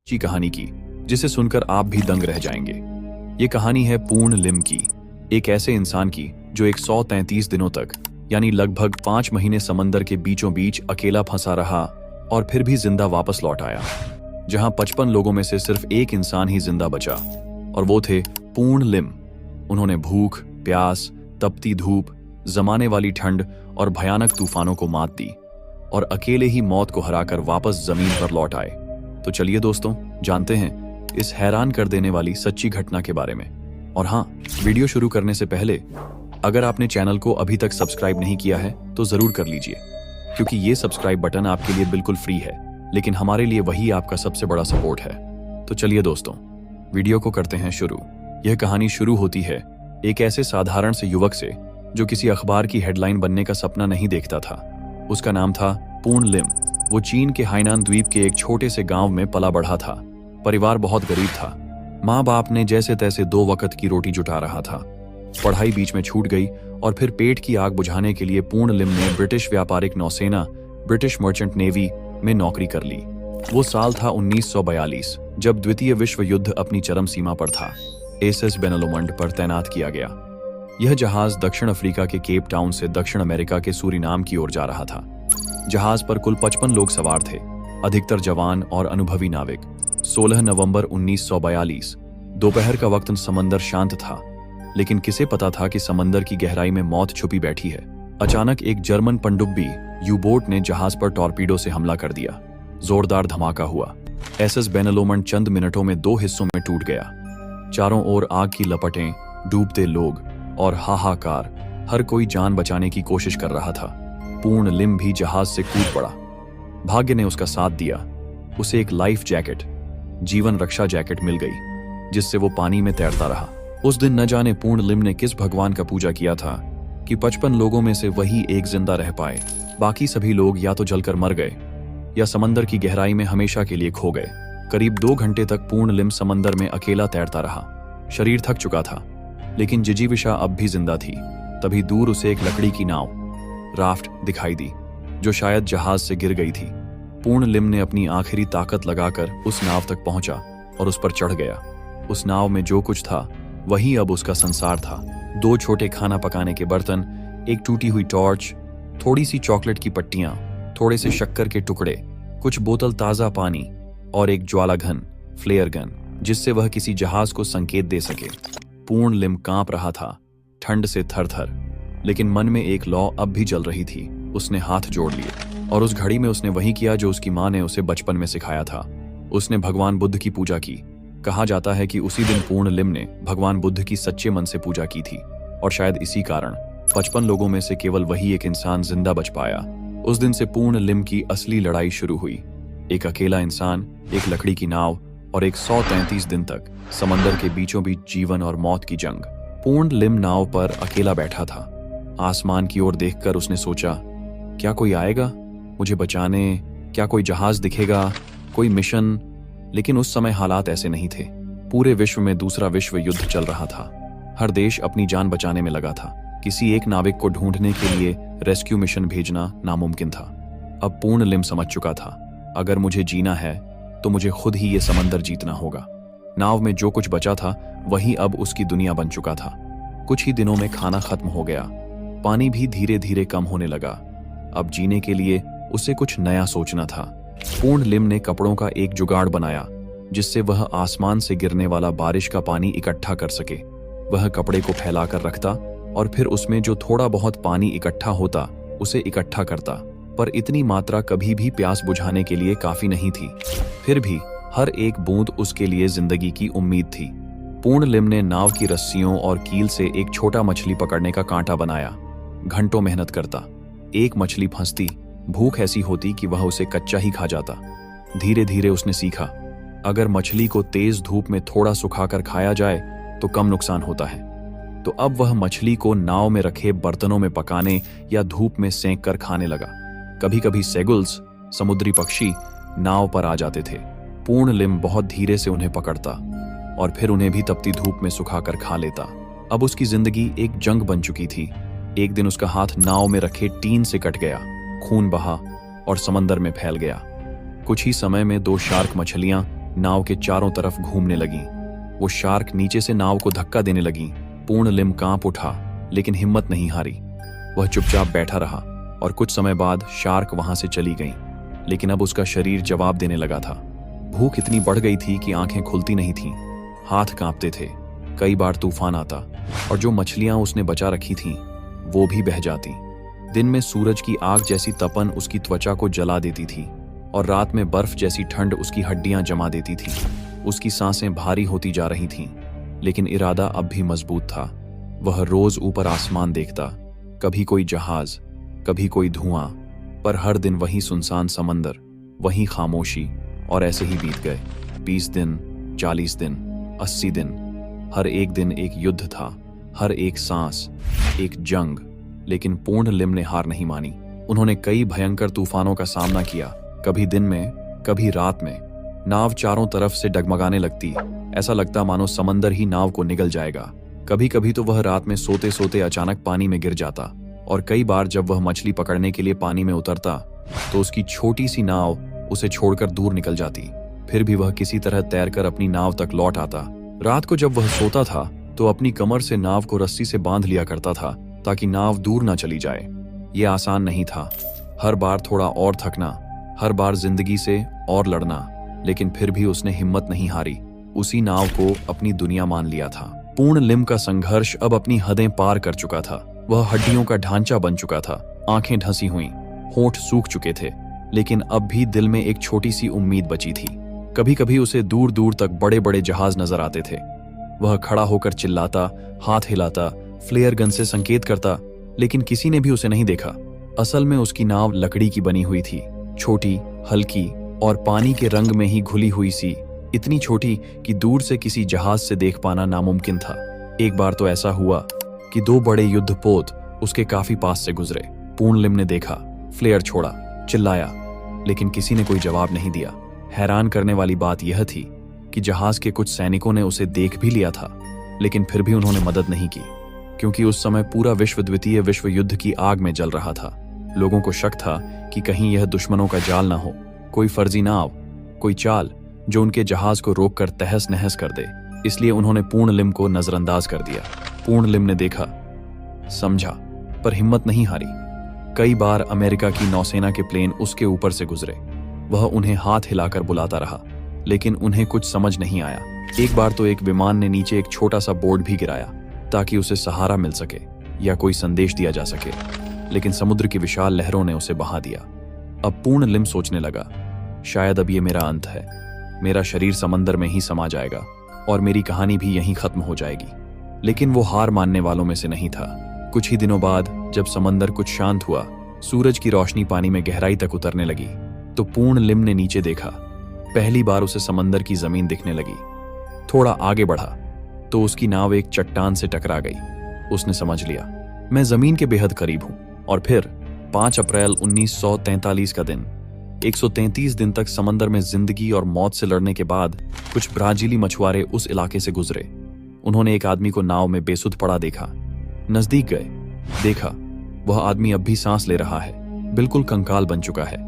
अच्छी कहानी की जिसे सुनकर आप भी दंग रह जाएंगे। ये कहानी है पूर्ण लिम की, एक ऐसे इंसान की जो 133 दिनों तक यानी लगभग 5 महीने समंदर के बीचों बीच अकेला फंसा रहा और फिर भी जिंदा वापस लौट आया, जहां 55 लोगों में से सिर्फ एक इंसान ही जिंदा बचा और वो थे पूर्ण लिम। उन्होंने भूख, प्यास, तपती धूप, जमाने वाली ठंड और भयानक तूफानों को मात दी और अकेले ही मौत को हराकर वापस जमीन पर लौट आए। तो चलिए दोस्तों, जानते हैं इस हैरान कर देने वाली सच्ची घटना के बारे में। और हाँ, वीडियो शुरू करने से पहले अगर आपने चैनल को अभी तक सब्सक्राइब नहीं किया है तो जरूर कर लीजिए, क्योंकि ये सब्सक्राइब बटन आपके लिए बिल्कुल फ्री है, लेकिन हमारे लिए वही आपका सबसे बड़ा सपोर्ट है। तो चलिए दोस्तों, वीडियो को करते हैं शुरू। यह कहानी शुरू होती है एक ऐसे साधारण से युवक से जो किसी अखबार की हेडलाइन बनने का सपना नहीं देखता था। उसका नाम था पूर्ण लिम। वो चीन के हाइनान द्वीप के एक छोटे से गांव में पला बढ़ा था। परिवार बहुत गरीब था। माँ बाप ने जैसे तैसे 2 वक्त की रोटी जुटा रहा था। पढ़ाई बीच में छूट गई और फिर पेट की आग बुझाने के लिए पूर्ण लिम ने ब्रिटिश व्यापारिक नौसेना, ब्रिटिश मर्चेंट नेवी में नौकरी कर ली। वो साल था 1942, जब द्वितीय विश्व युद्ध अपनी चरम सीमा पर था। एसएस बेनलोमंड पर तैनात किया गया। यह जहाज दक्षिण अफ्रीका के केप टाउन से दक्षिण अमेरिका के सूरीनाम की ओर जा रहा था। जहाज पर कुल 55 लोग सवार थे, अधिकतर जवान और अनुभवी नाविक। 16 नवंबर 1942 दोपहर का वक्त समंदर शांत था, लेकिन किसे पता था कि समंदर की गहराई में मौत छुपी बैठी है। अचानक एक जर्मन पनडुब्बी यू-बोट ने जहाज पर टॉर्पीडो से हमला कर दिया। जोरदार धमाका हुआ। एसएस बेनलोमंड चंद मिनटों में 2 हिस्सों में टूट गया। चारों ओर आग की लपटें, डूबते लोग और हाहाकार। हर कोई जान बचाने की कोशिश कर रहा था। पूर्ण लिम भी जहाज से कूद पड़ा। भाग्य ने उसका साथ दिया। उसे एक लाइफ जैकेट, जीवन रक्षा जैकेट मिल गई, जिससे वो पानी में तैरता रहा। उस दिन न जाने पूर्ण लिम ने किस भगवान का पूजा किया था कि 55 लोगों में से वही एक जिंदा रह पाए। बाकी सभी लोग या तो जलकर मर गए या समंदर की गहराई में हमेशा के लिए खो गए। करीब 2 घंटे तक पूर्ण लिम समंदर में अकेला तैरता रहा। शरीर थक चुका था, लेकिन जिजीविषा अब भी जिंदा थी। तभी दूर उसे एक लकड़ी की नाव, राफ्ट दिखाई दी, जो शायद जहाज से गिर गई थी। पूर्ण लिम ने अपनी आखिरी ताकत लगाकर उस नाव तक पहुंचा और उस पर चढ़ गया। उस नाव में जो कुछ था वही अब उसका संसार था। 2 छोटे खाना पकाने के बर्तन, एक टूटी हुई टॉर्च, थोड़ी सी चॉकलेट की पट्टियां, थोड़े से शक्कर के टुकड़े, कुछ बोतल ताजा पानी और एक ज्वालाघन, फ्लेयर गन, जिससे वह किसी जहाज को संकेत दे सके। पूर्ण लिम कांप रहा था, ठंड से थर-थर, लेकिन मन में एक लौ अब भी जल रही थी। उसने हाथ जोड़ लिए और उस घड़ी में उसने वही किया जो उसकी माँ ने उसे बचपन में सिखाया था। उसने भगवान बुद्ध की पूजा की। कहा जाता है कि उसी दिन पूर्ण लिम ने भगवान बुद्ध की सच्चे मन से पूजा की थी और शायद इसी कारण 55 लोगों में से केवल वही एक इंसान जिंदा बच पाया। उस दिन से पूर्ण लिम की असली लड़ाई शुरू हुई। एक अकेला इंसान, एक लकड़ी की नाव और 133 दिन तक समंदर के बीचों बीच जीवन और मौत की जंग। पूर्ण लिम नाव पर अकेला बैठा था। आसमान की ओर देखकर उसने सोचा, क्या कोई आएगा मुझे बचाने? क्या कोई जहाज दिखेगा? कोई मिशन? लेकिन उस समय हालात ऐसे नहीं थे। पूरे विश्व में दूसरा विश्व युद्ध चल रहा था। हर देश अपनी जान बचाने में लगा था। किसी एक नाविक को ढूंढने के लिए रेस्क्यू मिशन भेजना नामुमकिन था। अब पूर्ण लिम समझ चुका था, अगर मुझे जीना है तो मुझे खुद ही ये समंदर जीतना होगा। नाव में जो कुछ बचा था वही अब उसकी दुनिया बन चुका था। कुछ ही दिनों में खाना खत्म हो गया। पानी भी धीरे धीरे कम होने लगा। अब जीने के लिए उसे कुछ नया सोचना था। पूर्ण लिम ने कपड़ों का एक जुगाड़ बनाया, जिससे वह आसमान से गिरने वाला बारिश का पानी इकट्ठा कर सके। वह कपड़े को फैलाकर रखता और फिर उसमें जो थोड़ा बहुत पानी इकट्ठा होता उसे इकट्ठा करता, पर इतनी मात्रा कभी भी प्यास बुझाने के लिए काफी नहीं थी। फिर भी हर एक बूंद उसके लिए जिंदगी की उम्मीद थी। पूर्ण लिम ने नाव की रस्सियों और कील से एक छोटा मछली पकड़ने का कांटा बनाया। घंटों मेहनत करता, एक मछली फंसती, भूख ऐसी होती कि वह उसे कच्चा ही खा जाता। धीरे धीरे उसने सीखा, अगर मछली को तेज धूप में थोड़ा सुखाकर खाया जाए तो कम नुकसान होता है। तो अब वह मछली को नाव में रखे बर्तनों में पकाने या धूप में सेंक कर खाने लगा। कभी कभी सेगुल्स, समुद्री पक्षी, नाव पर आ जाते थे। पूर्ण लिम बहुत धीरे से उन्हें पकड़ता और फिर उन्हें भी तपती धूप में सुखाकर खा लेता। अब उसकी जिंदगी एक जंग बन चुकी थी। एक दिन उसका हाथ नाव में रखे टीन से कट गया, खून बहा और समंदर में फैल गया। कुछ ही समय में 2 शार्क मछलियां नाव के चारों तरफ घूमने लगी। वो शार्क नीचे से नाव को धक्का देने लगी। पूर्ण लिम कांप उठा, लेकिन हिम्मत नहीं हारी। वह चुपचाप बैठा रहा और कुछ समय बाद शार्क वहां से चली गई। लेकिन अब उसका शरीर जवाब देने लगा था। भूख इतनी बढ़ गई थी कि आंखें खुलती नहीं थीं, हाथ कांपते थे। कई बार तूफान आता और जो मछलियां उसने बचा रखी थीं वो भी बह जाती। दिन में सूरज की आग जैसी तपन उसकी त्वचा को जला देती थी और रात में बर्फ जैसी ठंड उसकी हड्डियां जमा देती थी। उसकी सांसें भारी होती जा रही थीं, लेकिन इरादा अब भी मजबूत था। वह रोज ऊपर आसमान देखता, कभी कोई जहाज, कभी कोई धुआं, पर हर दिन वही सुनसान समंदर, वही खामोशी। और ऐसे ही बीत गए 20 दिन, 40 दिन, 80 दिन। हर एक दिन एक युद्ध था, हर एक सांस एक जंग। लेकिन पूर्ण लिम ने हार नहीं मानी। उन्होंने कई भयंकर तूफानों का सामना किया, कभी दिन में, कभी रात में। नाव चारों तरफ से डगमगाने लगती, ऐसा लगता मानो समंदर ही नाव को निगल जाएगा। कभी कभी तो वह रात में सोते सोते अचानक पानी में गिर जाता, और कई बार जब वह मछली पकड़ने के लिए पानी में उतरता तो उसकी छोटी सी नाव उसे छोड़कर दूर निकल जाती। फिर भी वह किसी तरह तैरकर अपनी नाव तक लौट आता। रात को जब वह सोता था तो अपनी कमर से नाव को रस्सी से बांध लिया करता था ताकि नाव दूर न चली जाए। ये आसान नहीं था, हर बार थोड़ा और थकना, हर बार जिंदगी से और लड़ना। लेकिन फिर भी उसने हिम्मत नहीं हारी। उसी नाव को अपनी दुनिया मान लिया था। पूर्ण लिम का संघर्ष अब अपनी हदें पार कर चुका था। वह हड्डियों का ढांचा बन चुका था, आंखें ढंसी हुईं, होंठ सूख चुके थे, लेकिन अब भी दिल में एक छोटी सी उम्मीद बची थी। कभी कभी उसे दूर दूर तक बड़े बड़े जहाज नजर आते थे। वह खड़ा होकर चिल्लाता, हाथ हिलाता, फ्लेयर गन से संकेत करता, लेकिन किसी ने भी उसे नहीं देखा। असल में उसकी नाव लकड़ी की बनी हुई थी, छोटी, हल्की और पानी के रंग में ही घुली हुई सी, इतनी छोटी कि दूर से किसी जहाज से देख पाना नामुमकिन था। एक बार तो ऐसा हुआ कि 2 बड़े युद्धपोत उसके काफी पास से गुजरे। पूर्ण लिम ने देखा, फ्लेयर छोड़ा, चिल्लाया, लेकिन किसी ने कोई जवाब नहीं दिया। हैरान करने वाली बात यह थी कि जहाज के कुछ सैनिकों ने उसे देख भी लिया था, लेकिन फिर भी उन्होंने मदद नहीं की, क्योंकि उस समय पूरा विश्व द्वितीय विश्व युद्ध की आग में जल रहा था। लोगों को शक था कि कहीं यह दुश्मनों का जाल ना हो, कोई फर्जी नाव, कोई चाल जो उनके जहाज को रोककर तहस नहस कर दे। इसलिए उन्होंने पूर्ण लिम को नजरअंदाज कर दिया। पूर्ण लिम ने देखा, समझा, पर हिम्मत नहीं हारी। कई बार अमेरिका की नौसेना के प्लेन उसके ऊपर से गुजरे। वह उन्हें हाथ हिलाकर बुलाता रहा, लेकिन उन्हें कुछ समझ नहीं आया। एक बार तो एक विमान ने नीचे एक छोटा सा बोर्ड भी गिराया ताकि उसे सहारा मिल सके या कोई संदेश दिया जा सके, लेकिन समुद्र की विशाल लहरों ने उसे बहा दिया। अब पूर्ण लिम सोचने लगा, शायद अब ये मेरा अंत है। मेरा शरीर समंदर में ही समा जाएगा और मेरी कहानी भी यहीं खत्म हो जाएगी। लेकिन वो हार मानने वालों में से नहीं था। कुछ ही दिनों बाद जब समंदर कुछ शांत हुआ, सूरज की रोशनी पानी में गहराई तक उतरने लगी, तो पूर्ण लिम ने नीचे देखा। पहली बार उसे समंदर की जमीन दिखने लगी। थोड़ा आगे बढ़ा तो उसकी नाव एक चट्टान से टकरा गई। उसने समझ लिया, मैं जमीन के बेहद करीब हूं। और फिर 5 अप्रैल 1943 का दिन, 133 दिन तक समंदर में जिंदगी और मौत से लड़ने के बाद कुछ ब्राजीली मछुआरे उस इलाके से गुजरे। उन्होंने एक आदमी को नाव में बेसुध पड़ा देखा। नजदीक गए, देखा वह आदमी अब भी सांस ले रहा है, बिल्कुल कंकाल बन चुका है,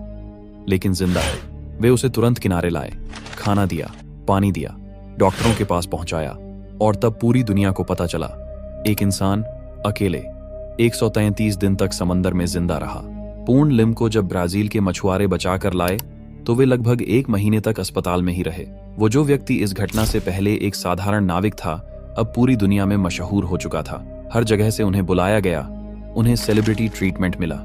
लेकिन जिंदा है। वे उसे तुरंत किनारे लाए, खाना दिया, पानी दिया, डॉक्टरों के पास पहुंचाया, और तब पूरी दुनिया को पता चला एक इंसान अकेले 133 दिन तक समंदर में जिंदा रहा। पूर्ण लिम को जब ब्राजील के मछुआरे बचाकर लाए तो वे लगभग 1 महीने तक अस्पताल में ही रहे। वो जो व्यक्ति इस घटना से पहले एक साधारण नाविक था, अब पूरी दुनिया में मशहूर हो चुका था। हर जगह से उन्हें बुलाया गया, उन्हें सेलिब्रिटी ट्रीटमेंट मिला।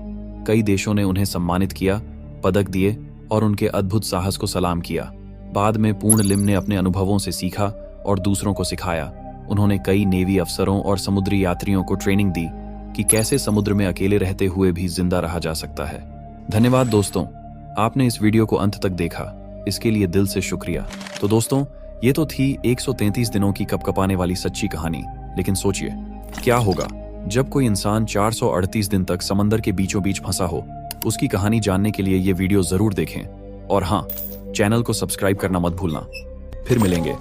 कई देशों ने उन्हें सम्मानित किया, पदक दिए और उनके अद्भुत साहस को सलाम किया। बाद में पूर्ण लिम ने अपने अनुभवों से सीखा और दूसरों को सिखाया। उन्होंने कई नेवी अफसरों और समुद्री यात्रियों को ट्रेनिंग दी कि कैसे समुद्र में अकेले रहते हुए भी जिंदा रहा जा सकता है। धन्यवाद दोस्तों, आपने इस वीडियो को अंत तक देखा, इसके लिए दिल से शुक्रिया। तो दोस्तों, ये तो थी 133 दिनों की कपकपाने वाली सच्ची कहानी। लेकिन सोचिए, क्या होगा जब कोई इंसान 438 दिन तक समंदर के बीचों बीच फंसा हो। उसकी कहानी जानने के लिए ये वीडियो जरूर देखें, और हाँ, चैनल को सब्सक्राइब करना मत भूलना। फिर मिलेंगे।